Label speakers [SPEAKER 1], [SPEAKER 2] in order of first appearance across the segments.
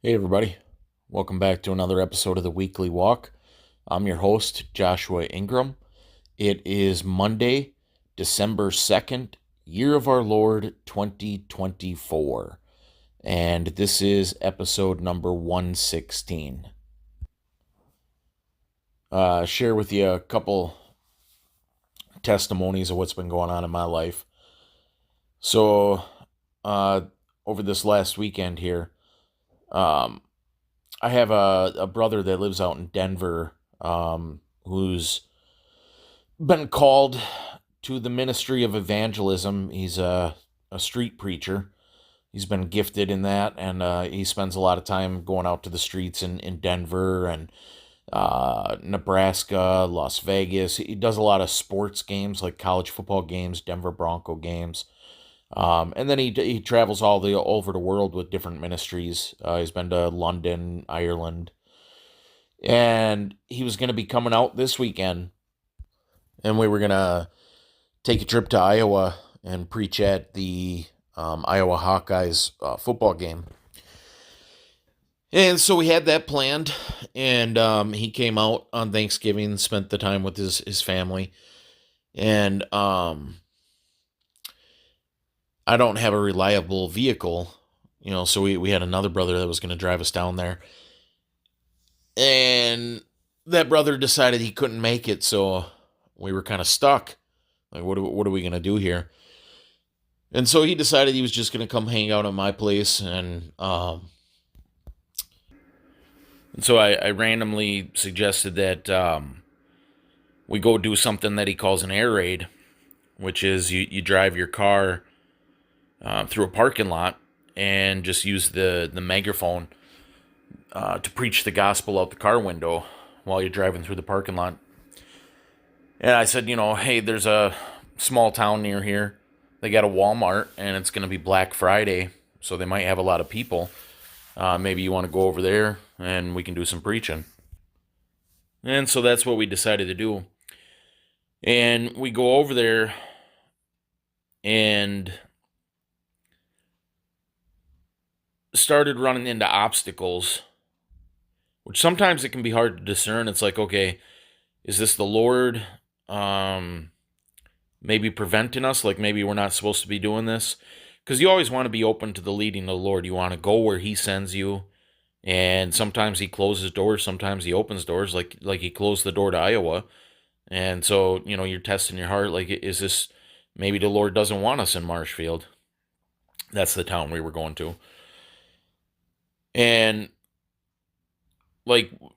[SPEAKER 1] Hey, everybody. Welcome back to another episode of the Weekly Walk. I'm your host, Joshua Ingram. It is Monday, December 2nd, year of our Lord 2024. And this is episode number 116. Share with you a couple testimonies of what's been going on in my life. So, uh, over this last weekend here, um, I have a brother that lives out in Denver, who's been called to the ministry of evangelism. He's a street preacher. He's been gifted in that, and he spends a lot of time going out to the streets in Denver and Nebraska, Las Vegas. He does a lot of sports games like college football games, Denver Bronco games. And then he travels all over the world with different ministries. He's been to London, Ireland, and he was going to be coming out this weekend, and we were going to take a trip to Iowa and preach at the Iowa Hawkeyes football game. And so we had that planned, and he came out on Thanksgiving, spent the time with his family, and I don't have a reliable vehicle, so we had another brother that was going to drive us down there. And that brother decided he couldn't make it, so we were kind of stuck. Like, what are we going to do here? And so he decided he was just going to come hang out at my place. And so I randomly suggested that we go do something that he calls an air raid, which is you drive your car through a parking lot and just use the megaphone to preach the gospel out the car window while you're driving through the parking lot. And I said, hey, there's a small town near here. They got a Walmart, and it's going to be Black Friday, so they might have a lot of people. Maybe you want to go over there, and we can do some preaching. And so that's what we decided to do. And we go over there, and started running into obstacles, which sometimes it can be hard to discern. It's like, okay, is this the Lord maybe preventing us? Like maybe we're not supposed to be doing this? Because you always want to be open to the leading of the Lord. You want to go where he sends you. And sometimes he closes doors, sometimes he opens doors, like he closed the door to Iowa. And so, you're testing your heart, like, is this, maybe the Lord doesn't want us in Marshfield. That's the town we were going to. And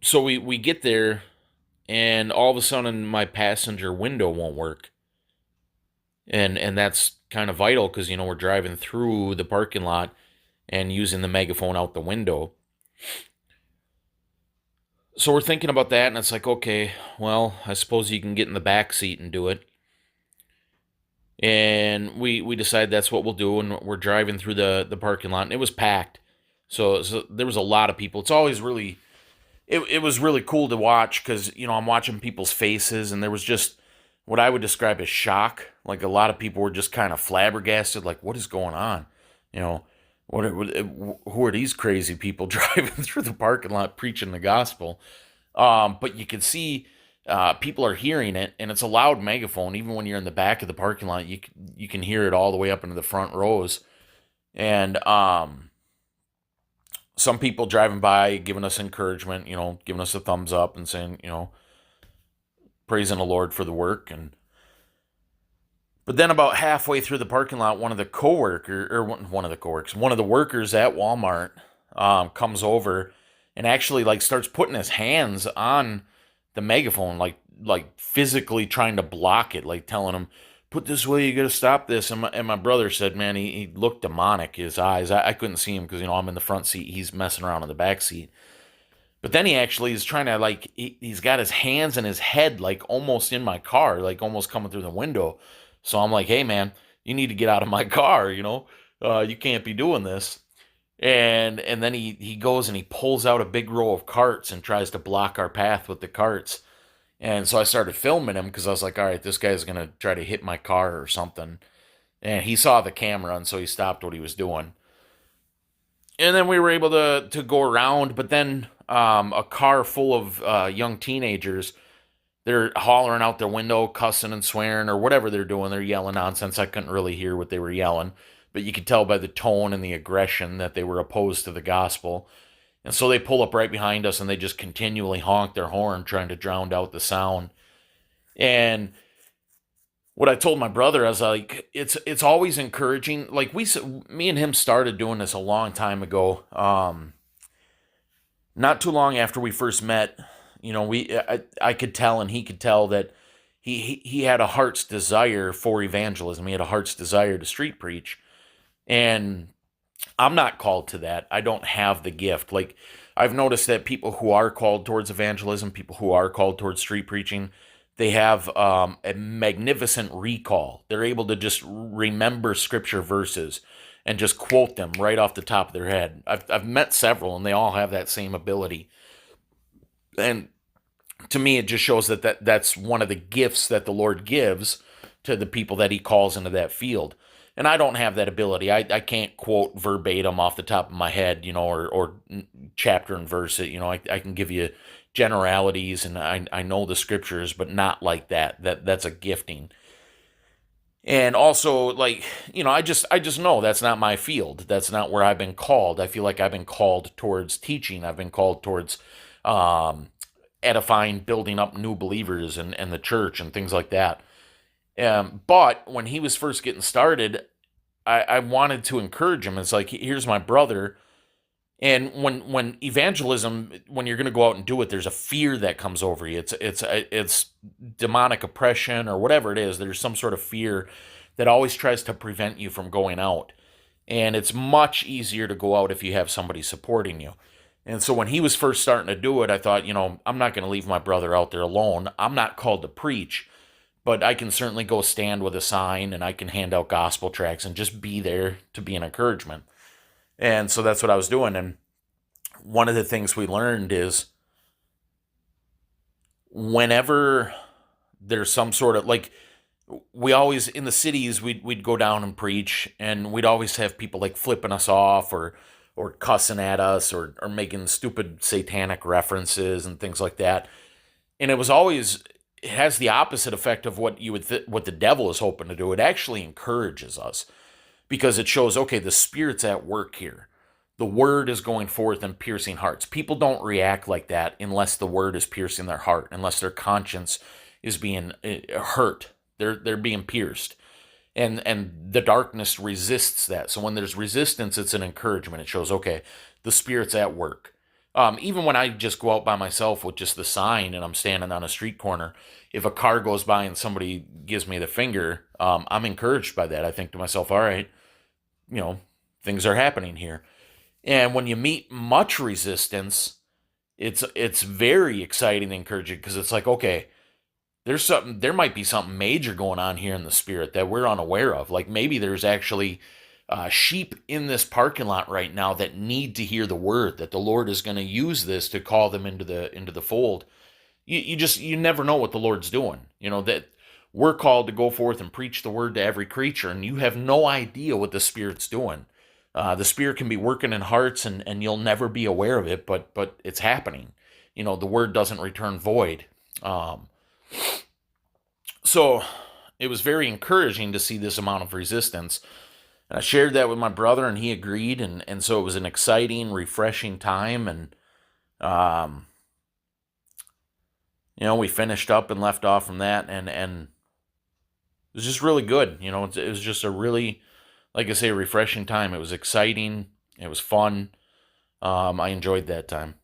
[SPEAKER 1] so we get there, and all of a sudden my passenger window won't work. And that's kind of vital because, we're driving through the parking lot and using the megaphone out the window. So we're thinking about that, and it's like, okay, well, I suppose you can get in the back seat and do it. And we decide that's what we'll do, and we're driving through the parking lot, and it was packed. So there was a lot of people. It's always really, it was really cool to watch because, I'm watching people's faces, and there was just what I would describe as shock. Like a lot of people were just kind of flabbergasted, like, what is going on? Who are these crazy people driving through the parking lot preaching the gospel? But you can see people are hearing it, and it's a loud megaphone. Even when you're in the back of the parking lot, you can hear it all the way up into the front rows. And some people driving by giving us encouragement, giving us a thumbs up and saying, praising the Lord for the work. But then about halfway through the parking lot, one of the workers at Walmart comes over and actually like starts putting his hands on the megaphone, like physically trying to block it, like telling him, put this way, you gotta stop this. And my brother said, man, he looked demonic, his eyes. I couldn't see him because, I'm in the front seat. He's messing around in the back seat. But then he actually is trying to, like, he's got his hands and his head, like, almost in my car, like, almost coming through the window. So I'm like, hey, man, you need to get out of my car, you can't be doing this. And then he goes and he pulls out a big row of carts and tries to block our path with the carts. And so I started filming him because I was like, all right, this guy's going to try to hit my car or something. And he saw the camera, and so he stopped what he was doing. And then we were able to go around, but then a car full of young teenagers, they're hollering out their window, cussing and swearing or whatever they're doing. They're yelling nonsense. I couldn't really hear what they were yelling, but you could tell by the tone and the aggression that they were opposed to the gospel. And so they pull up right behind us and they just continually honk their horn, trying to drown out the sound. And what I told my brother, I was like, it's always encouraging. Like me and him started doing this a long time ago. Not too long after we first met, I could tell and he could tell that he had a heart's desire for evangelism. He had a heart's desire to street preach, and I'm not called to that. I don't have the gift. Like, I've noticed that people who are called towards evangelism, people who are called towards street preaching, they have a magnificent recall. They're able to just remember scripture verses and just quote them right off the top of their head. I've met several, and they all have that same ability. And to me, it just shows that's one of the gifts that the Lord gives to the people that He calls into that field. And I don't have that ability. I can't quote verbatim off the top of my head, or chapter and verse it. I can give you generalities, and I know the scriptures, but not like that. That's a gifting. And also, like, I just know that's not my field. That's not where I've been called. I feel like I've been called towards teaching. I've been called towards um, edifying, building up new believers and the church and things like that. But when he was first getting started, I wanted to encourage him. It's like, here's my brother. And when evangelism, when you're going to go out and do it, there's a fear that comes over you. It's demonic oppression or whatever it is. There's some sort of fear that always tries to prevent you from going out. And it's much easier to go out if you have somebody supporting you. And so when he was first starting to do it, I thought, I'm not going to leave my brother out there alone. I'm not called to preach, but I can certainly go stand with a sign and I can hand out gospel tracts and just be there to be an encouragement. And so that's what I was doing. And one of the things we learned is whenever there's some sort of, like, we always in the cities, we'd go down and preach, and we'd always have people like flipping us off or cussing at us or making stupid satanic references and things like that. And it has the opposite effect of what what the devil is hoping to do. It actually encourages us because it shows, okay, the Spirit's at work here. The word is going forth and piercing hearts. People don't react like that unless the word is piercing their heart, unless their conscience is being hurt. They're being pierced. And the darkness resists that. So when there's resistance, it's an encouragement. It shows, okay, the Spirit's at work. Even when I just go out by myself with just the sign and I'm standing on a street corner, if a car goes by and somebody gives me the finger, I'm encouraged by that. I think to myself, all right, things are happening here. And when you meet much resistance, it's very exciting and encouraging because it's like, okay, there might be something major going on here in the Spirit that we're unaware of. Like maybe there's actually sheep in this parking lot right now that need to hear the word, that the Lord is going to use this to call them into the fold. You never know what the Lord's doing. That we're called to go forth and preach the word to every creature, and you have no idea what the Spirit's doing. The Spirit can be working in hearts, and you'll never be aware of it, but it's happening. The word doesn't return void. So it was very encouraging to see this amount of resistance. And I shared that with my brother, and he agreed, and so it was an exciting, refreshing time, and we finished up and left off from that, and it was just really good. It was just a really, like I say, refreshing time. It was exciting. It was fun. I enjoyed that time.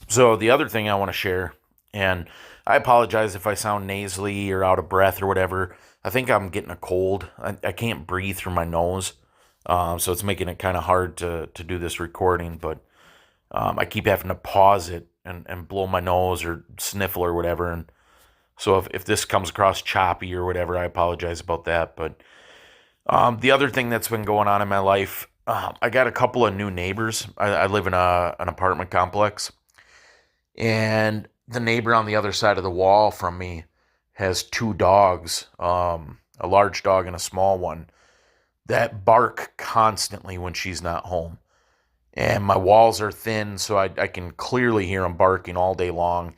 [SPEAKER 1] So the other thing I want to share, and I apologize if I sound nasally or out of breath or whatever. I think I'm getting a cold. I can't breathe through my nose, so it's making it kind of hard to do this recording. But I keep having to pause it and blow my nose or sniffle or whatever. And so if this comes across choppy or whatever, I apologize about that. But the other thing that's been going on in my life, I got a couple of new neighbors. I live in an apartment complex, and the neighbor on the other side of the wall from me has two dogs, a large dog and a small one. that bark constantly when she's not home. And my walls are thin, so I can clearly hear them barking all day long.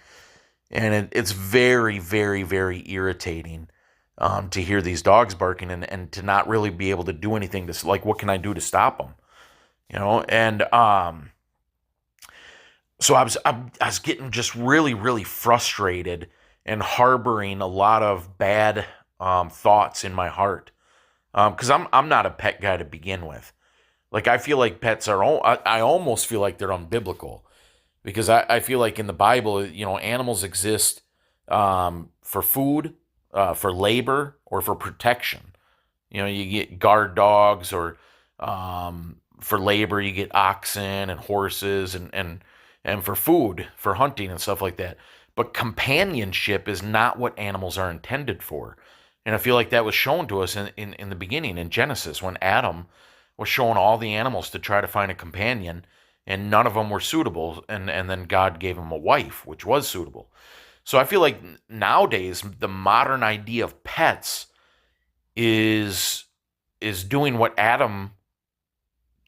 [SPEAKER 1] And it's very, very, very irritating to hear these dogs barking and to not really be able to do anything to, like, what can I do to stop them? And so I was getting just really, really frustrated and harboring a lot of bad thoughts in my heart because I'm not a pet guy to begin with. Like, I feel like pets are, I almost feel like they're unbiblical because I feel like in the Bible, animals exist for food, for labor, or for protection. You get guard dogs, or for labor, you get oxen and horses, and for food, for hunting and stuff like that. But companionship is not what animals are intended for. And I feel like that was shown to us in the beginning, in Genesis, when Adam was showing all the animals to try to find a companion, and none of them were suitable. And then God gave him a wife, which was suitable. So I feel like nowadays the modern idea of pets is doing what Adam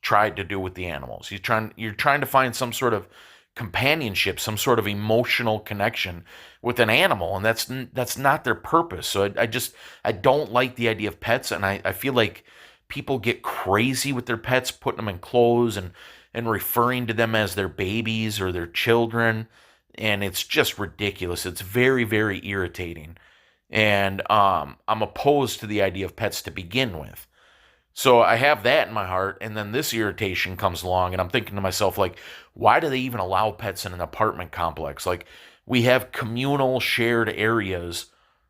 [SPEAKER 1] tried to do with the animals. You're trying to find some sort of companionship, some sort of emotional connection with an animal, and that's not their purpose. So I don't like the idea of pets, and I feel like people get crazy with their pets, putting them in clothes and referring to them as their babies or their children, and it's just ridiculous. It's very, very irritating, and I'm opposed to the idea of pets to begin with. So I have that in my heart, and then this irritation comes along, and I'm thinking to myself, like, why do they even allow pets in an apartment complex? Like, we have communal shared areas.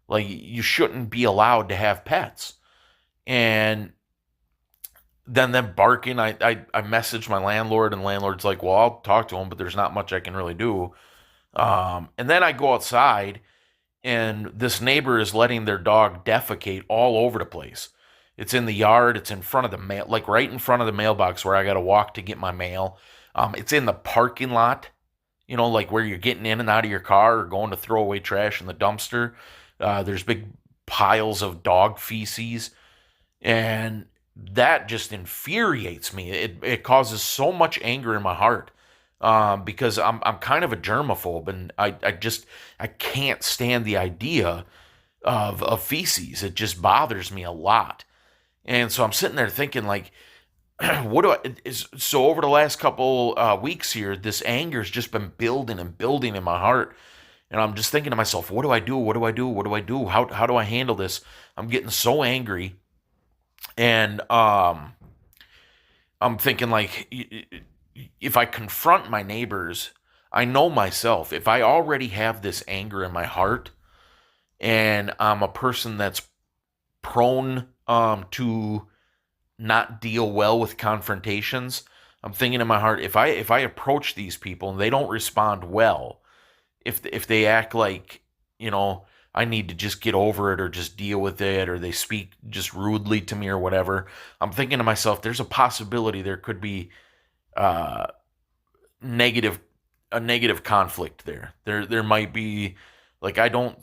[SPEAKER 1] Like, you shouldn't be allowed to have pets. And then them barking, I messaged my landlord, and landlord's like, well, I'll talk to him, but there's not much I can really do. And then I go outside, and this neighbor is letting their dog defecate all over the place. It's in the yard. It's in front of the mail, like right in front of the mailbox where I got to walk to get my mail. It's in the parking lot, like where you're getting in and out of your car or going to throw away trash in the dumpster. There's big piles of dog feces, and that just infuriates me. It causes so much anger in my heart because I'm kind of a germaphobe, and I can't stand the idea of feces. It just bothers me a lot. And so I'm sitting there thinking, like, so over the last couple weeks here, this anger's just been building and building in my heart. And I'm just thinking to myself, what do I do? What do I do? What do I do? How do I handle this? I'm getting so angry. And I'm thinking, like, if I confront my neighbors, I know myself, if I already have this anger in my heart, and I'm a person that's prone to not deal well with confrontations, I'm thinking in my heart, if I approach these people and they don't respond well, if they act like, I need to just get over it or just deal with it, or they speak just rudely to me or whatever, I'm thinking to myself, there's a possibility there could be negative a negative conflict there. There might be, like, I don't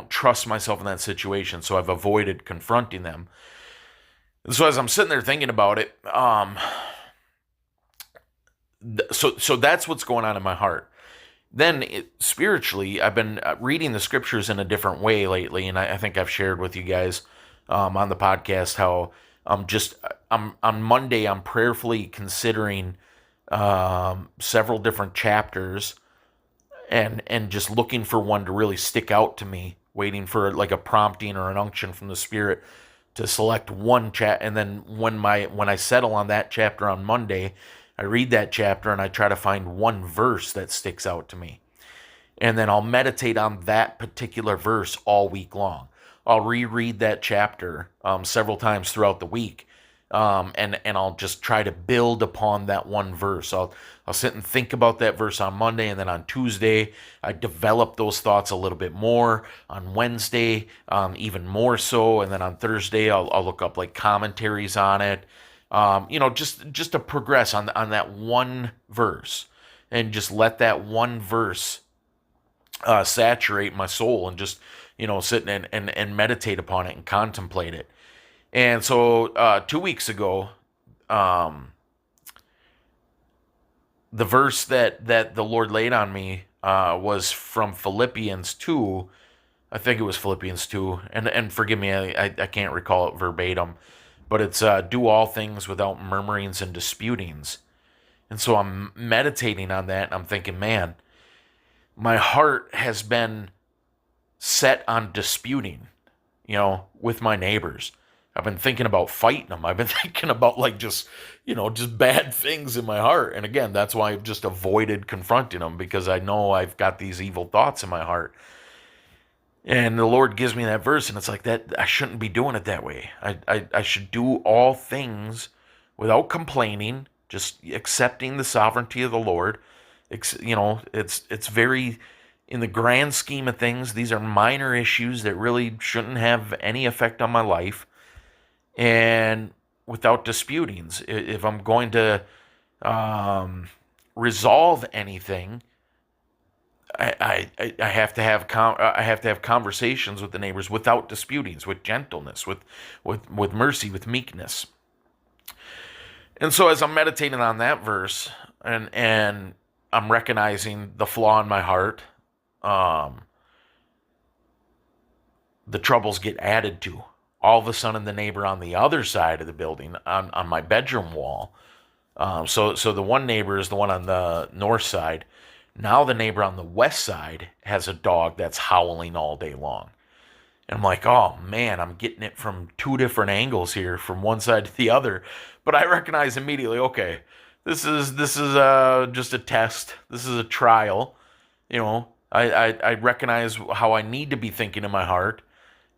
[SPEAKER 1] trust myself in that situation, so I've avoided confronting them. And so as I'm sitting there thinking about it, so that's what's going on in my heart. Then spiritually, I've been reading the scriptures in a different way lately, and I think I've shared with you guys on the podcast how I'm on Monday, I'm prayerfully considering several different chapters and just looking for one to really stick out to me, waiting for like a prompting or an unction from the Spirit to select one chat. And then when I settle on that chapter on Monday, I read that chapter and I try to find one verse that sticks out to me. And then I'll meditate on that particular verse all week long. I'll reread that chapter several times throughout the week. And I'll just try to build upon that one verse. I'll sit and think about that verse on Monday, and then on Tuesday, I develop those thoughts a little bit more. On Wednesday, even more so, and then on Thursday, I'll look up like commentaries on it. Just to progress on that one verse, and just let that one verse saturate my soul, and just sit and meditate upon it and contemplate it. And so 2 weeks ago, um, the verse that the Lord laid on me was from Philippians 2. I think it was Philippians 2. And forgive me, I can't recall it verbatim. But it's do all things without murmurings and disputings. And so I'm meditating on that, and I'm thinking, man, my heart has been set on disputing, with my neighbors. I've been thinking about fighting them. I've been thinking about like just bad things in my heart. And again, that's why I've just avoided confronting them, because I know I've got these evil thoughts in my heart. And the Lord gives me that verse, and it's like that. I shouldn't be doing it that way. I should do all things without complaining, just accepting the sovereignty of the Lord. It's very, in the grand scheme of things, these are minor issues that really shouldn't have any effect on my life. And without disputings, if I'm going to resolve anything, I have to have I have to have conversations with the neighbors without disputings, with gentleness, with mercy, with meekness. And so as I'm meditating on that verse, and I'm recognizing the flaw in my heart, um, the troubles get added to. All of a sudden, the neighbor on the other side of the building, on my bedroom wall, so the one neighbor is the one on the north side. Now the neighbor on the west side has a dog that's howling all day long. And I'm like, oh man, I'm getting it from two different angles here, from one side to the other. But I recognize immediately, okay, this is just a test. This is a trial. I recognize how I need to be thinking in my heart.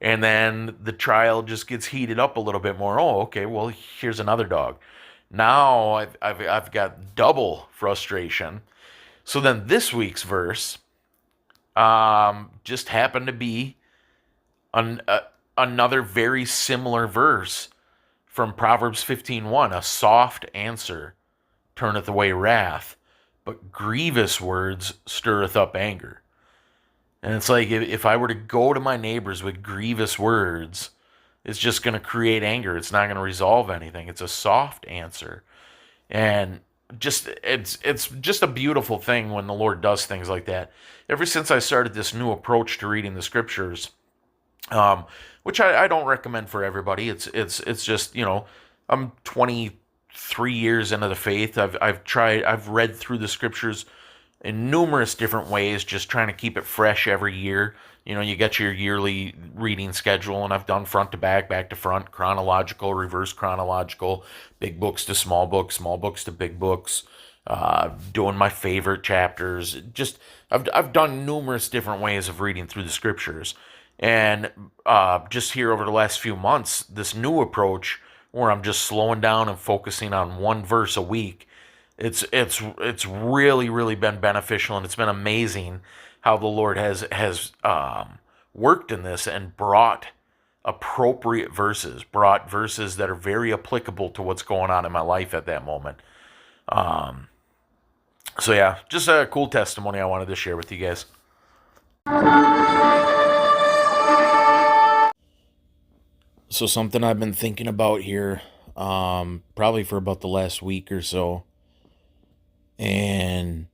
[SPEAKER 1] And then the trial just gets heated up a little bit more. Oh, okay, well, here's another dog. Now I've got double frustration. So then this week's verse just happened to be another very similar verse from Proverbs 15:1. A soft answer turneth away wrath, but grievous words stirreth up anger. And it's like, if I were to go to my neighbors with grievous words, it's just going to create anger. It's not going to resolve anything. It's a soft answer. And it's just a beautiful thing when the Lord does things like that. Ever since I started this new approach to reading the scriptures, which I don't recommend for everybody. It's just, I'm 23 years into the faith. I've read through the scriptures in numerous different ways, just trying to keep it fresh every year. You get your yearly reading schedule, and I've done front to back to front, chronological, reverse chronological, big books to small books to big books, doing my favorite chapters. Just I've done numerous different ways of reading through the scriptures, and just here over the last few months, this new approach where I'm just slowing down and focusing on one verse a week. It's really been beneficial, and it's been amazing how the Lord has worked in this and brought appropriate verses, brought verses that are very applicable to what's going on in my life at that moment. So yeah, just a cool testimony I wanted to share with you guys. So something I've been thinking about here, probably for about the last week or so, and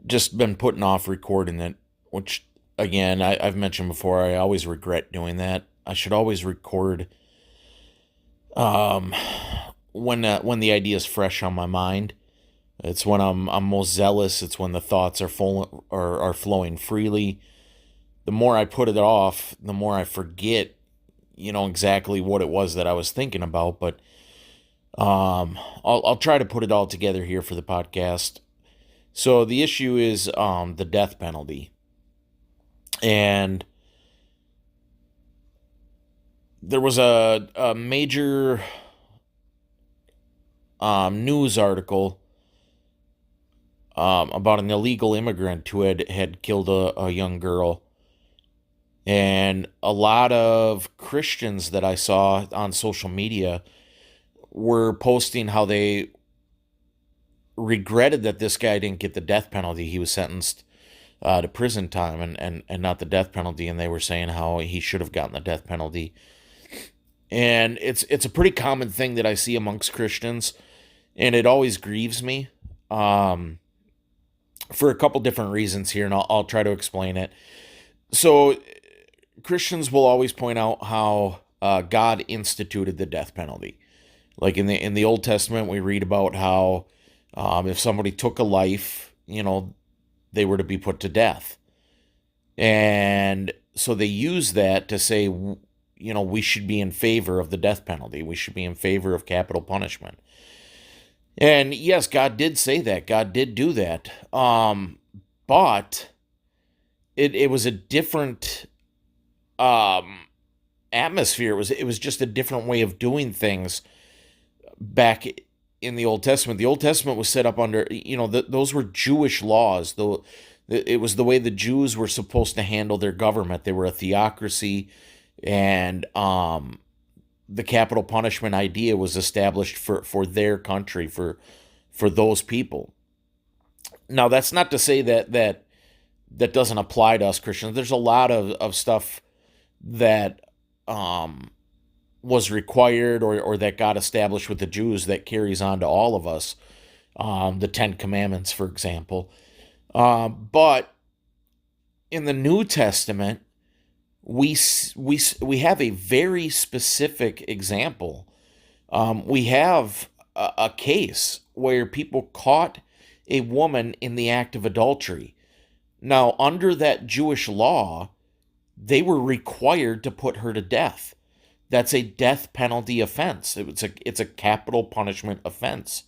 [SPEAKER 1] just been putting off recording it, which again, I've mentioned before, I always regret doing that. I should always record when the idea is fresh on my mind. It's when I'm most zealous. It's when the thoughts are full or are flowing freely. The more I put it off, the more I forget, exactly what it was that I was thinking about. But I'll try to put it all together here for the podcast. So the issue is the death penalty, and there was a major news article about an illegal immigrant who had killed a young girl. And a lot of Christians that I saw on social media were posting how they regretted that this guy didn't get the death penalty. He was sentenced to prison time and not the death penalty. And they were saying how he should have gotten the death penalty. And it's a pretty common thing that I see amongst Christians, and it always grieves me, um, for a couple different reasons here, and I'll try to explain it. So Christians will always point out how God instituted the death penalty. Like in the Old Testament, we read about how if somebody took a life, they were to be put to death, and so they use that to say, we should be in favor of the death penalty. We should be in favor of capital punishment. And yes, God did say that. God did do that. But it was a different um, atmosphere. It was just a different way of doing things back in the Old Testament. The Old Testament was set up under, those were Jewish laws. Though it was the way the Jews were supposed to handle their government. They were a theocracy, and the capital punishment idea was established for their country, for those people. Now, that's not to say that doesn't apply to us Christians. There's a lot of stuff that was required, or that got established with the Jews that carries on to all of us. The Ten Commandments, for example. But in the New Testament, we have a very specific example. We have a case where people caught a woman in the act of adultery. Now, under that Jewish law, they were required to put her to death. That's a death penalty offense. It's a capital punishment offense.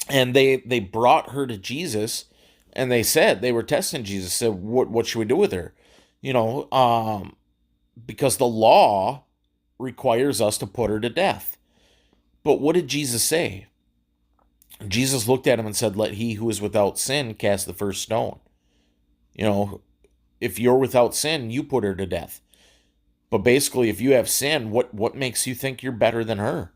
[SPEAKER 1] And they brought her to Jesus, and they were testing Jesus, said, what should we do with her? Because the law requires us to put her to death. But what did Jesus say? Jesus looked at him and said, let he who is without sin cast the first stone. If you're without sin, you put her to death. But basically, if you have sin, what makes you think you're better than her?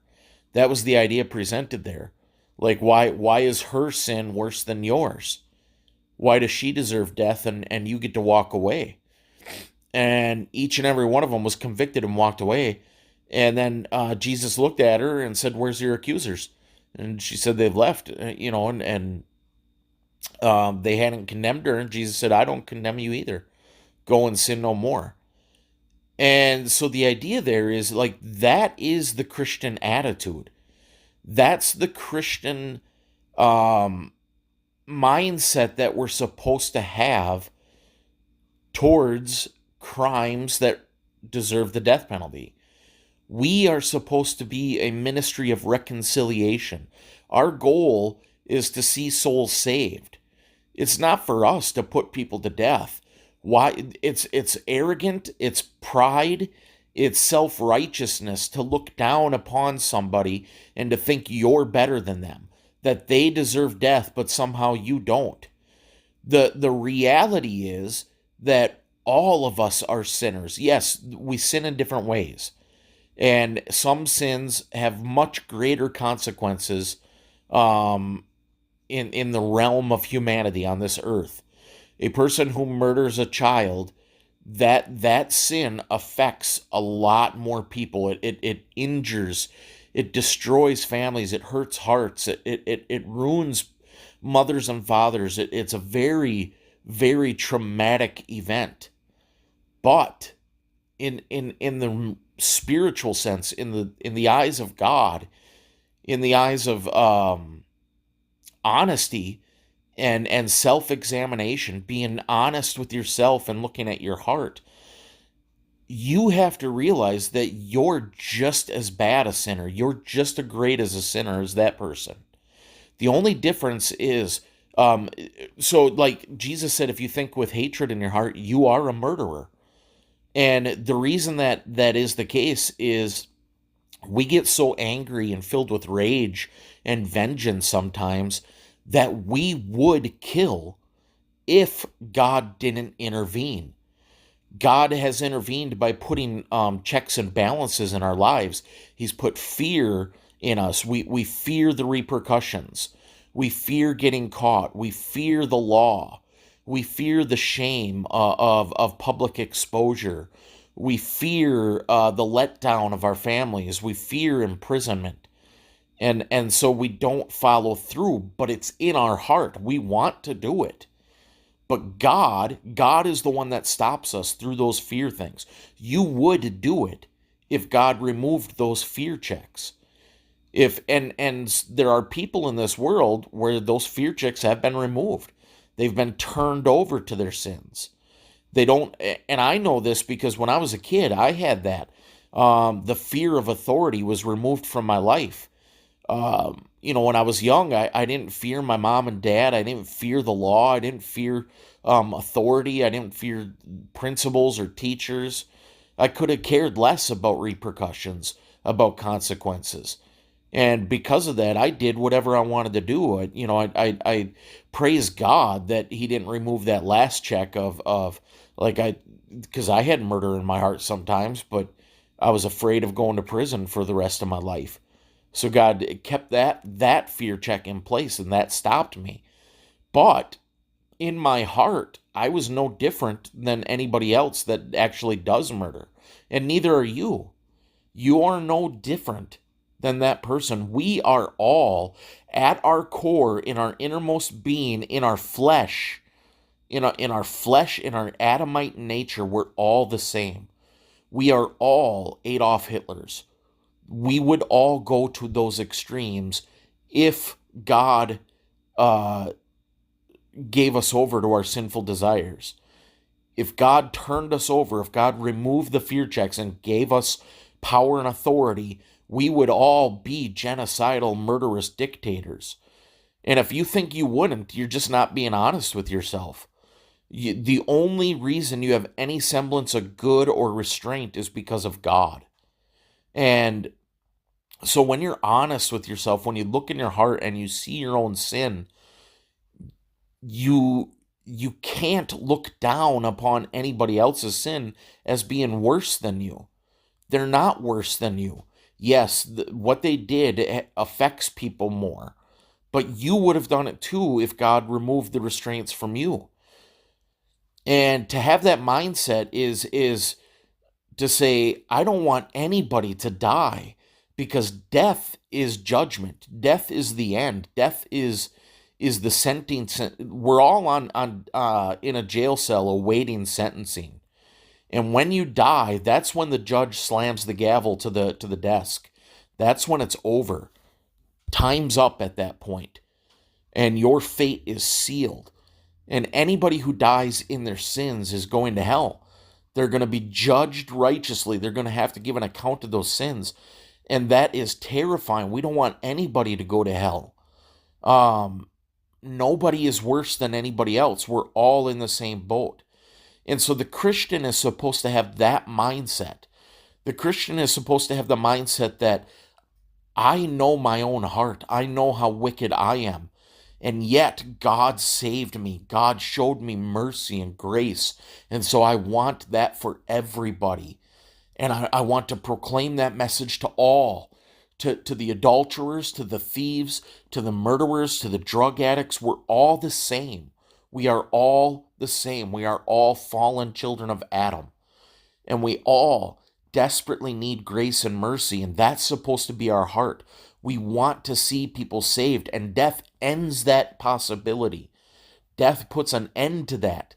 [SPEAKER 1] That was the idea presented there. Like, why is her sin worse than yours? Why does she deserve death and you get to walk away? And each and every one of them was convicted and walked away. And then Jesus looked at her and said, where's your accusers? And she said, they've left, and they hadn't condemned her. And Jesus said, I don't condemn you either. Go and sin no more. And so the idea there is, like, that is the Christian attitude. That's the Christian mindset that we're supposed to have towards crimes that deserve the death penalty. We are supposed to be a ministry of reconciliation. Our goal is to see souls saved. It's not for us to put people to death. Why? It's arrogant, it's pride, it's self-righteousness to look down upon somebody and to think you're better than them, that they deserve death, but somehow you don't. The reality is that all of us are sinners. Yes, we sin in different ways. And some sins have much greater consequences in the realm of humanity on this earth. A person who murders a child, that sin affects a lot more people. It injures, it destroys families, it hurts hearts, it ruins mothers and fathers. It's a very, very traumatic event. But in the spiritual sense, in the eyes of God, in the eyes of honesty and self-examination, being honest with yourself and looking at your heart, you have to realize that you're just as bad a sinner. You're just as great as a sinner as that person. The only difference is, so like Jesus said, if you think with hatred in your heart, you are a murderer. And the reason that is the case is we get so angry and filled with rage and vengeance sometimes that we would kill if God didn't intervene. God has intervened by putting checks and balances in our lives. He's put fear in us. We fear the repercussions. We fear getting caught. We fear the law. We fear the shame of public exposure. We fear the letdown of our families. We fear imprisonment. And so we don't follow through, but it's in our heart. We want to do it. But God is the one that stops us through those fear things. You would do it if God removed those fear checks. If and there are people in this world where those fear checks have been removed. They've been turned over to their sins. They don't, and I know this because when I was a kid, I had that. The fear of authority was removed from my life. When I was young, I didn't fear my mom and dad. I didn't fear the law. I didn't fear authority. I didn't fear principals or teachers. I could have cared less about repercussions, about consequences. And because of that, I did whatever I wanted to do. I praise God that He didn't remove that last check of because I had murder in my heart sometimes, but I was afraid of going to prison for the rest of my life. So God kept that fear check in place, and that stopped me. But in my heart, I was no different than anybody else that actually does murder, and neither are you. You are no different than that person. We are all, at our core, in our innermost being, in our flesh, in our Adamite nature, we're all the same. We are all Adolf Hitlers. We would all go to those extremes if God gave us over to our sinful desires. If God turned us over, if God removed the fear checks and gave us power and authority, we would all be genocidal, murderous dictators. And if you think you wouldn't, you're just not being honest with yourself. The only reason you have any semblance of good or restraint is because of God. And so when you're honest with yourself, when you look in your heart and you see your own sin, you can't look down upon anybody else's sin as being worse than you. They're not worse than you. Yes, what they did affects people more, but you would have done it too if God removed the restraints from you. And to have that mindset is to say, I don't want anybody to die, because death is judgment. Death is the end. Death is the sentencing. We're all on in a jail cell awaiting sentencing. And when you die, that's when the judge slams the gavel to the desk. That's when it's over. Time's up at that point, and your fate is sealed. And anybody who dies in their sins is going to hell. They're going to be judged righteously. They're going to have to give an account of those sins. And that is terrifying. We don't want anybody to go to hell. Nobody is worse than anybody else. We're all in the same boat. And so the Christian is supposed to have that mindset. The Christian is supposed to have the mindset that I know my own heart. I know how wicked I am. And yet God saved me. God showed me mercy and grace. And so I want that for everybody. And I want to proclaim that message to all. To the adulterers, to the thieves, to the murderers, to the drug addicts. We're all the same. We are all the same. We are all fallen children of Adam. And we all desperately need grace and mercy. And that's supposed to be our heart. We want to see people saved, and death ends that possibility. Death puts an end to that.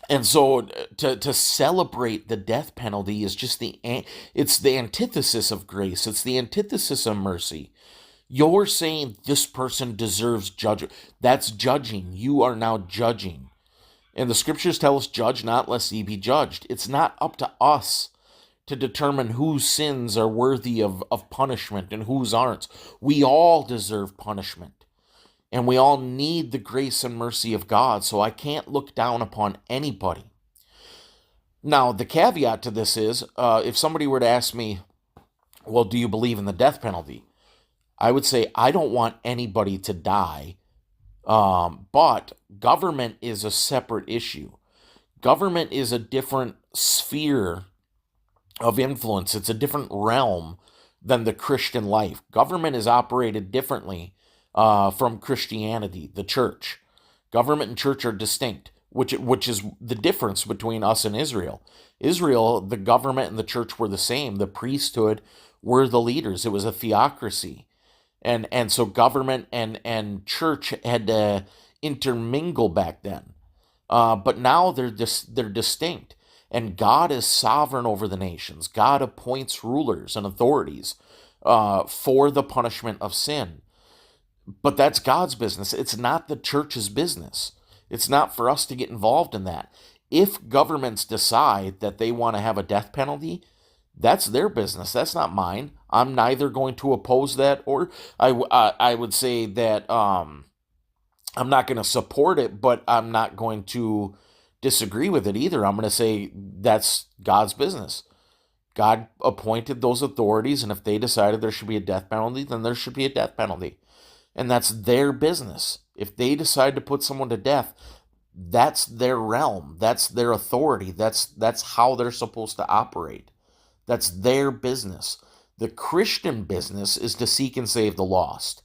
[SPEAKER 1] And so to celebrate the death penalty is just it's the antithesis of grace. It's the antithesis of mercy. You're saying this person deserves judgment. That's judging. You are now judging. And the scriptures tell us, judge not lest ye be judged. It's not up to us to determine whose sins are worthy of punishment and whose aren't. We all deserve punishment. And we all need the grace and mercy of God. So I can't look down upon anybody. Now, the caveat to this is, if somebody were to ask me, well, do you believe in the death penalty? I would say, I don't want anybody to die. But government is a separate issue. Government is a different sphere of influence. It's a different realm than the Christian life. Government is operated differently from Christianity, the church. Government and church are distinct. which is the difference between us and Israel. Israel, the government and the church were the same. The priesthood were the leaders. It was a theocracy. And so government and church had to intermingle back then. But now they're distinct, and God is sovereign over the nations. God appoints rulers and authorities for the punishment of sin. But that's God's business. It's not the church's business. It's not for us to get involved in that. If governments decide that they want to have a death penalty, that's their business. That's not mine. I'm neither going to oppose that, or I would say that I'm not going to support it, but I'm not going to disagree with it either. I'm going to say that's God's business. God appointed those authorities, and if they decided there should be a death penalty, then there should be a death penalty. And that's their business. If they decide to put someone to death, that's their realm. That's their authority. That's how they're supposed to operate. That's their business. The Christian business is to seek and save the lost.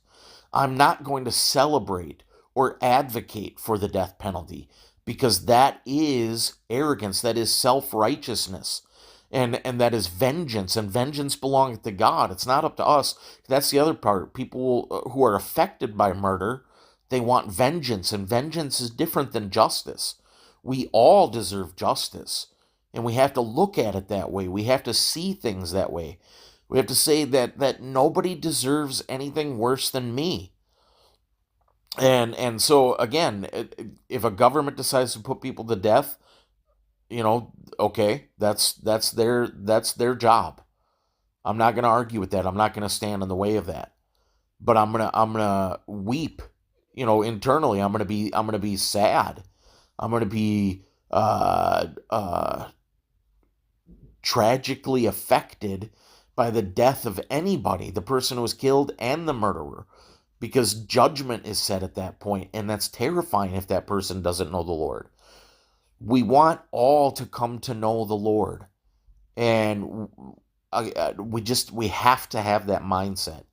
[SPEAKER 1] I'm not going to celebrate or advocate for the death penalty because that is arrogance, that is self-righteousness, and that is vengeance, and vengeance belongs to God. It's not up to us. That's the other part. People who are affected by murder, they want vengeance, and vengeance is different than justice. We all deserve justice, and we have to look at it that way. We have to see things that way. We have to say that nobody deserves anything worse than me. And so again, if a government decides to put people to death, okay, that's their job. I'm not going to argue with that. I'm not going to stand in the way of that. But I'm gonna weep, internally. I'm gonna be sad. I'm gonna be tragically affected by the death of anybody, the person who was killed and the murderer, because judgment is set at that point, and that's terrifying if that person doesn't know the Lord. We want all to come to know the Lord, and we have to have that mindset.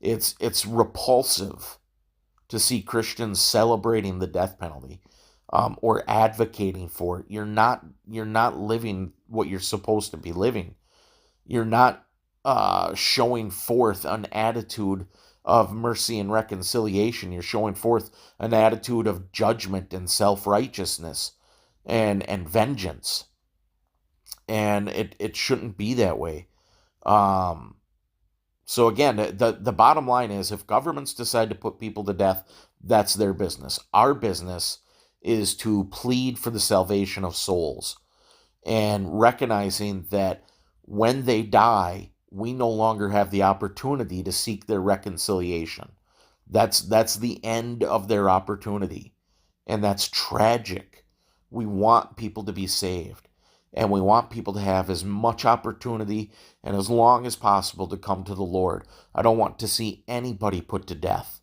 [SPEAKER 1] It's repulsive to see Christians celebrating the death penalty, or advocating for it. You're not living what you're supposed to be living. You're not showing forth an attitude of mercy and reconciliation. You're showing forth an attitude of judgment and self-righteousness and vengeance. And it shouldn't be that way. So again, the bottom line is, if governments decide to put people to death, that's their business. Our business is to plead for the salvation of souls, and recognizing that when they die, we no longer have the opportunity to seek their reconciliation. That's the end of their opportunity, and that's tragic. We want people to be saved, and we want people to have as much opportunity and as long as possible to come to the Lord. I don't want to see anybody put to death.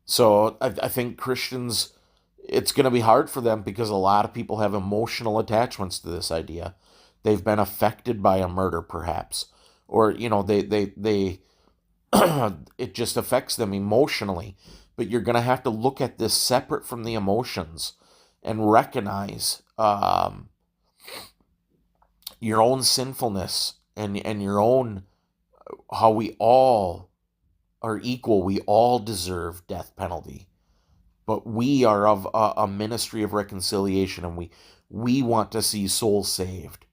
[SPEAKER 1] So I think Christians, it's going to be hard for them because a lot of people have emotional attachments to this idea. They've been affected by a murder, perhaps, or they it just affects them emotionally. But you're going to have to look at this separate from the emotions and recognize your own sinfulness and your own, how we all are equal. We all deserve death penalty. But we are of a ministry of reconciliation, and we want to see souls saved.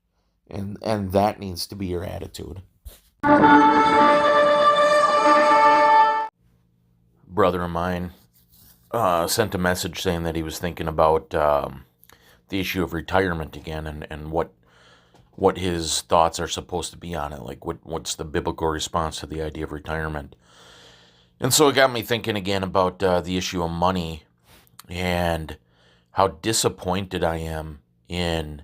[SPEAKER 1] And that needs to be your attitude. Brother of mine sent a message saying that he was thinking about the issue of retirement again, and what his thoughts are supposed to be on it. Like, what's the biblical response to the idea of retirement? And so it got me thinking again about the issue of money, and how disappointed I am in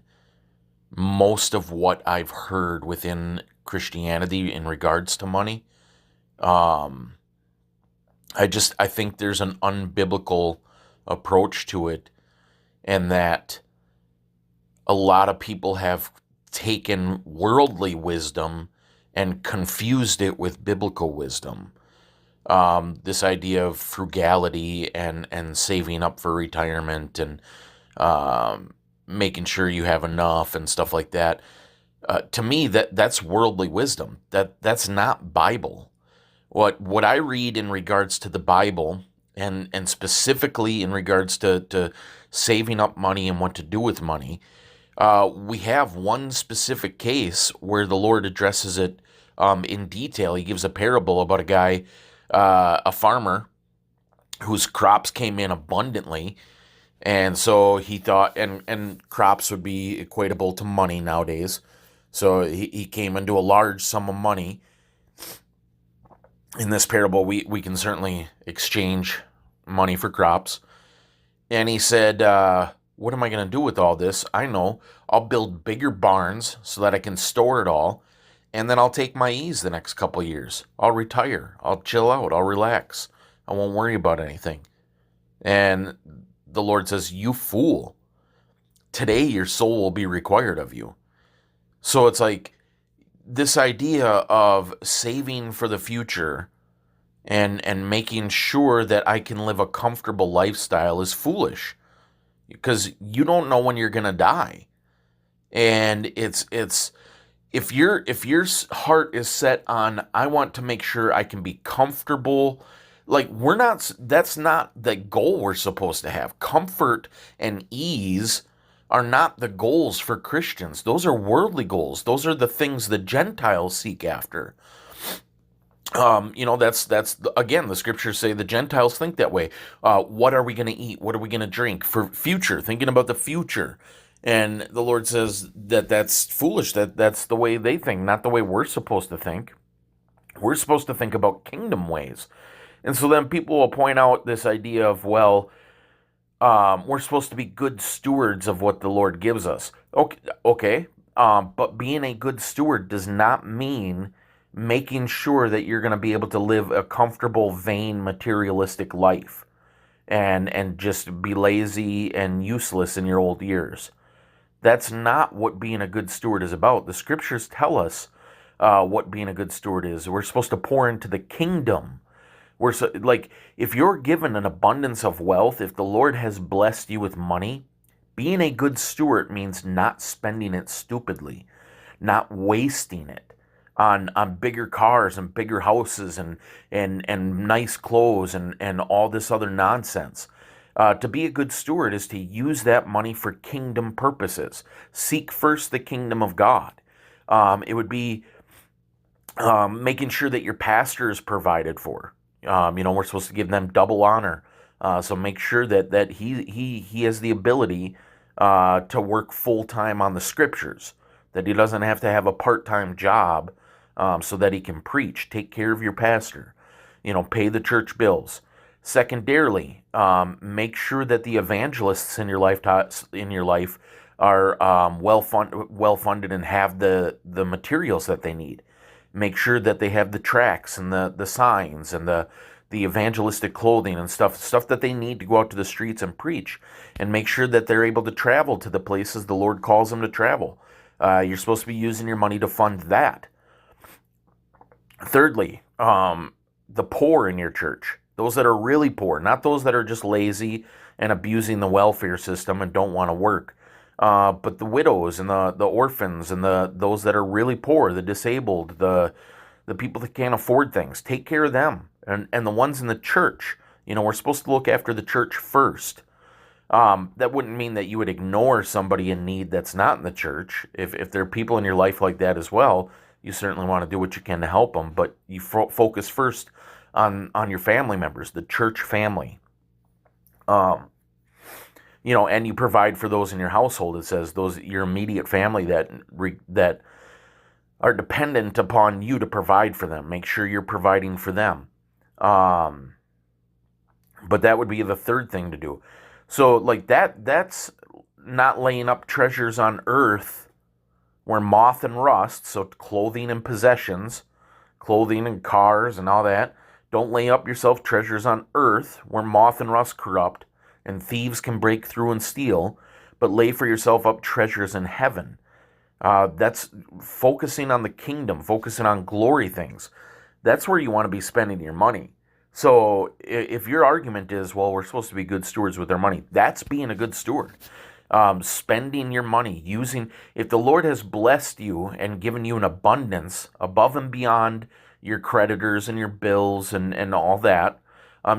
[SPEAKER 1] most of what I've heard within Christianity in regards to money. I think there's an unbiblical approach to it, and that a lot of people have taken worldly wisdom and confused it with biblical wisdom. This idea of frugality and saving up for retirement and um, making sure you have enough and stuff like that. To me, that's worldly wisdom. That's not Bible. What I read in regards to the Bible and specifically in regards to saving up money and what to do with money, we have one specific case where the Lord addresses it in detail. He gives a parable about a guy, a farmer, whose crops came in abundantly. And so he thought, and crops would be equatable to money nowadays. So he came into a large sum of money. In this parable, we can certainly exchange money for crops. And he said, what am I going to do with all this? I know. I'll build bigger barns so that I can store it all. And then I'll take my ease the next couple of years. I'll retire. I'll chill out. I'll relax. I won't worry about anything. And the Lord says, you fool. Today your soul will be required of you. So it's like this idea of saving for the future and making sure that I can live a comfortable lifestyle is foolish, because you don't know when you're going to die. And it's if your heart is set on, I want to make sure I can be comfortable, like that's not the goal we're supposed to have. Comfort and ease are not the goals for Christians. Those are worldly goals. Those are the things the Gentiles seek after. That's again, the scriptures say the Gentiles think that way. What are we going to eat? What are we going to drink for future? Thinking about the future. And the Lord says that's foolish. That's the way they think, not the way we're supposed to think. We're supposed to think about kingdom ways. And so then people will point out this idea of, well, we're supposed to be good stewards of what the Lord gives us. Okay. But being a good steward does not mean making sure that you're going to be able to live a comfortable, vain, materialistic life and just be lazy and useless in your old years. That's not what being a good steward is about. The scriptures tell us what being a good steward is. We're supposed to pour into the kingdom. If you're given an abundance of wealth, if the Lord has blessed you with money, being a good steward means not spending it stupidly, not wasting it on bigger cars and bigger houses and nice clothes and all this other nonsense. To be a good steward is to use that money for kingdom purposes. Seek first the kingdom of God. It would be making sure that your pastor is provided for. We're supposed to give them double honor. So make sure that he has the ability to work full time on the scriptures, that he doesn't have to have a part-time job so that he can preach. Take care of your pastor. Pay the church bills. Secondarily, make sure that the evangelists in your life are well funded and have the materials that they need. Make sure that they have the tracts and the signs and the evangelistic clothing and stuff that they need to go out to the streets and preach. And make sure that they're able to travel to the places the Lord calls them to travel. You're supposed to be using your money to fund that. Thirdly, the poor in your church. Those that are really poor, not those that are just lazy and abusing the welfare system and don't want to work. But the widows and the orphans and those that are really poor, the disabled, the people that can't afford things. Take care of them. And the ones in the church. We're supposed to look after the church first. That wouldn't mean that you would ignore somebody in need that's not in the church. If there are people in your life like that as well, you certainly want to do what you can to help them. But you focus first on your family members, the church family. And you provide for those in your household. It says your immediate family that are dependent upon you to provide for them. Make sure you're providing for them. But that would be the third thing to do. So that's not laying up treasures on earth where moth and rust, so clothing and possessions, clothing and cars and all that. Don't lay up yourself treasures on earth where moth and rust corrupt and thieves can break through and steal, but lay for yourself up treasures in heaven. That's focusing on the kingdom, focusing on glory things. That's where you want to be spending your money. So if your argument is, well, we're supposed to be good stewards with our money, that's being a good steward. Spending your money, if the Lord has blessed you and given you an abundance above and beyond your creditors and your bills and all that,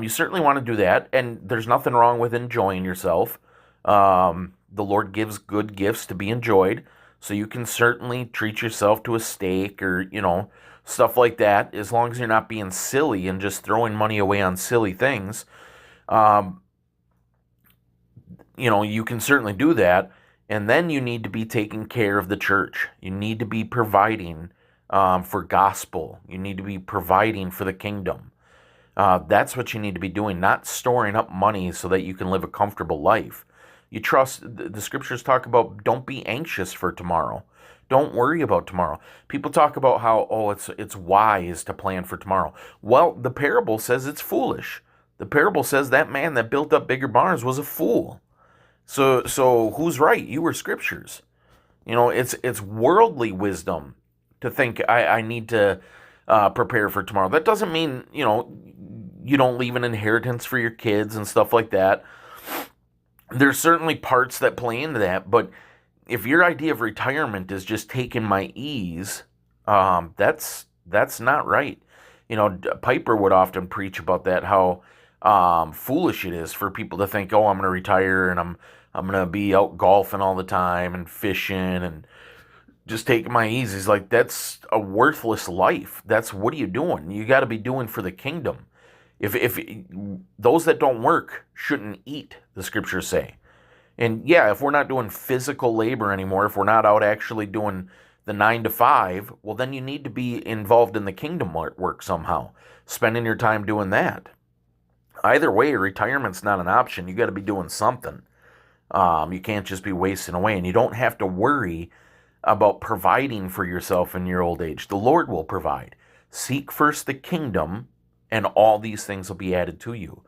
[SPEAKER 1] you certainly want to do that. And there's nothing wrong with enjoying yourself. The Lord gives good gifts to be enjoyed. So you can certainly treat yourself to a steak or, stuff like that, as long as you're not being silly and just throwing money away on silly things. Um, you can certainly do that. And then you need to be taking care of the church. You need to be providing for gospel. You need to be providing for the kingdom. That's what you need to be doing, not storing up money so that you can live a comfortable life. You trust, the scriptures talk about don't be anxious for tomorrow. Don't worry about tomorrow. People talk about how, it's wise to plan for tomorrow. Well, the parable says it's foolish. The parable says that man that built up bigger barns was a fool. So who's right? You or scriptures? It's worldly wisdom to think I need to prepare for tomorrow. That doesn't mean, you don't leave an inheritance for your kids and stuff like that. There's certainly parts that play into that, but if your idea of retirement is just taking my ease, that's not right. Piper would often preach about that, how foolish it is for people to think, oh, I'm going to retire and I'm going to be out golfing all the time and fishing and just taking my ease. He's like, that's a worthless life. What are you doing? You got to be doing for the kingdom. If those that don't work shouldn't eat, the scriptures say. And yeah, if we're not doing physical labor anymore, if we're not out actually doing the 9 to 5, well, then you need to be involved in the kingdom work somehow, spending your time doing that. Either way, retirement's not an option. You got to be doing something. You can't just be wasting away, and you don't have to worry about providing for yourself in your old age. The Lord will provide. Seek first the kingdom, and all these things will be added to you.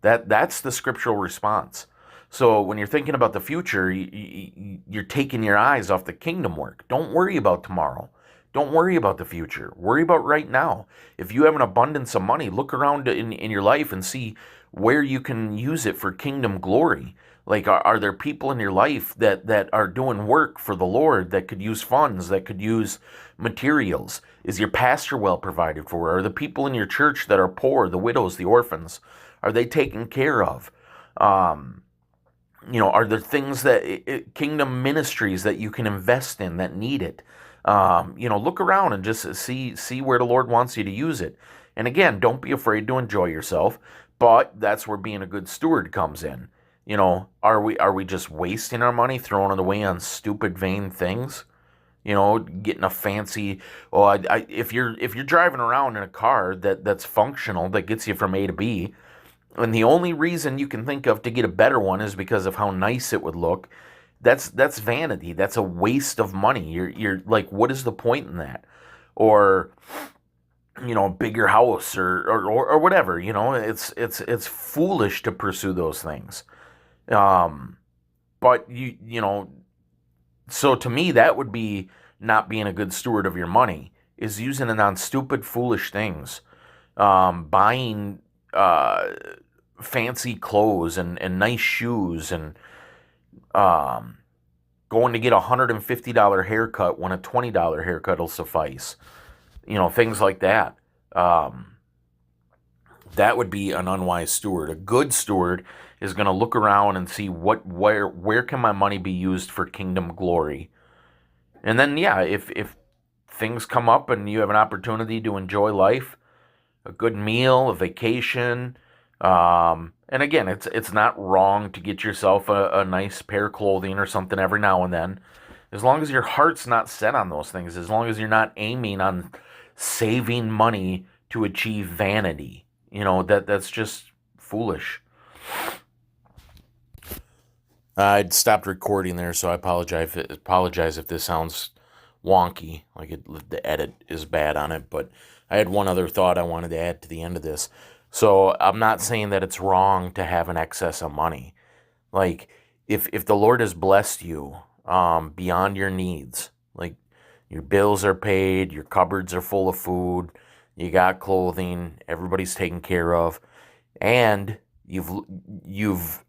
[SPEAKER 1] That's the scriptural response. So when you're thinking about the future, you're taking your eyes off the kingdom work. Don't worry about tomorrow. Don't worry about the future. Worry about right now. If you have an abundance of money, look around in your life and see where you can use it for kingdom glory. Like, are there people in your life that are doing work for the Lord that could use funds, that could use materials? Is your pastor well provided for? Are the people in your church that are poor, the widows, the orphans, are they taken care of? Are there things kingdom ministries that you can invest in that need it? Look around and just see where the Lord wants you to use it. And again, don't be afraid to enjoy yourself, but that's where being a good steward comes in. Are we just wasting our money, throwing it away on stupid, vain things? Getting a fancy. If you're driving around in a car that's functional, that gets you from A to B, and the only reason you can think of to get a better one is because of how nice it would look, that's vanity. That's a waste of money. You're like, what is the point in that? Or a bigger house or whatever. It's foolish to pursue those things. But so to me, that would be not being a good steward of your money, is using it on stupid, foolish things. Buying fancy clothes and nice shoes and going to get a $150 haircut when a $20 haircut will suffice. Things like that. That would be an unwise steward. A good steward is going to look around and see where can my money be used for kingdom glory. And then, yeah, if things come up and you have an opportunity to enjoy life, a good meal, a vacation, and again, it's not wrong to get yourself a nice pair of clothing or something every now and then, as long as your heart's not set on those things, as long as you're not aiming on saving money to achieve vanity. That's just foolish. I'd stopped recording there, so I apologize if this sounds wonky, the edit is bad on it, but I had one other thought I wanted to add to the end of this. So I'm not saying that it's wrong to have an excess of money. Like, if the Lord has blessed you beyond your needs, like your bills are paid, your cupboards are full of food, you got clothing, everybody's taken care of, and you've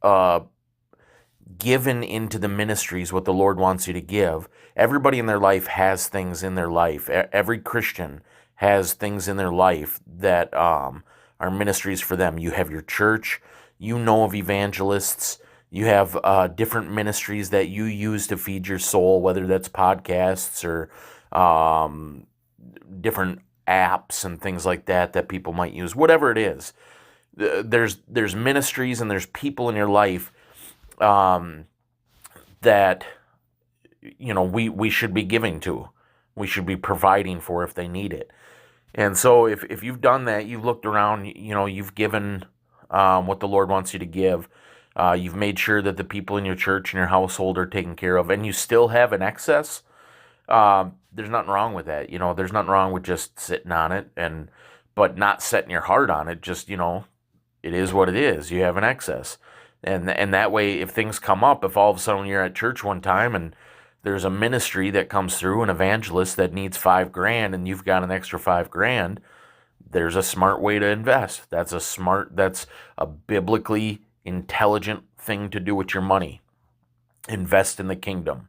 [SPEAKER 1] given into the ministries what the Lord wants you to give. Everybody in their life has things in their life. Every Christian has things in their life that are ministries for them. You have your church. You know of evangelists. You have different ministries that you use to feed your soul, whether that's podcasts or different apps and things like that that people might use. Whatever it is, there's ministries and there's people in your life that we should be giving to. We should be providing for if they need it. And so if you've done that, you've looked around, you've given what the Lord wants you to give. You've made sure that the people in your church and your household are taken care of, and you still have an excess. There's nothing wrong with that. There's nothing wrong with just sitting on it, but not setting your heart on it. Just, it is what it is. You have an excess. And that way, if things come up, if all of a sudden you're at church one time and there's a ministry that comes through, an evangelist that needs $5,000 and you've got an extra $5,000, there's a smart way to invest. That's a biblically intelligent thing to do with your money. Invest in the kingdom.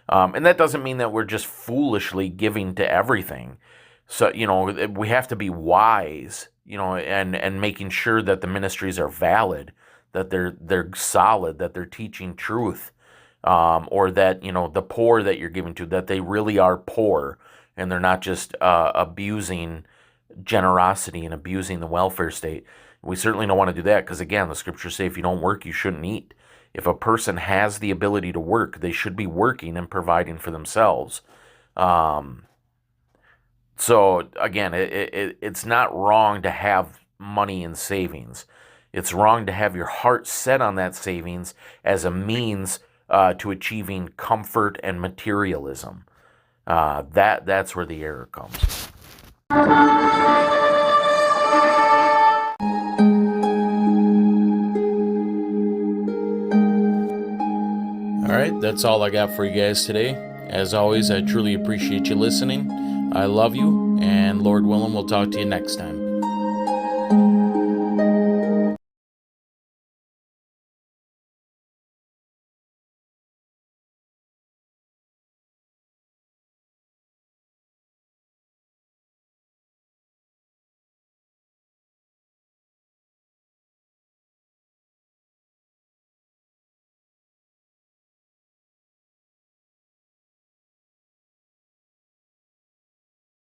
[SPEAKER 1] And that doesn't mean that we're just foolishly giving to everything. So, we have to be wise, and making sure that the ministries are valid, that they're solid, that they're teaching truth, or that, the poor that you're giving to, that they really are poor and they're not just abusing generosity and abusing the welfare state. We certainly don't want to do that because, again, the scriptures say if you don't work, you shouldn't eat. If a person has the ability to work, they should be working and providing for themselves. So, again, it's not wrong to have money in savings. It's wrong to have your heart set on that savings as a means to achieving comfort and materialism. That's where the error comes. All right, that's all I got for you guys today. As always, I truly appreciate you listening. I love you, and Lord willing, we'll talk to you next time.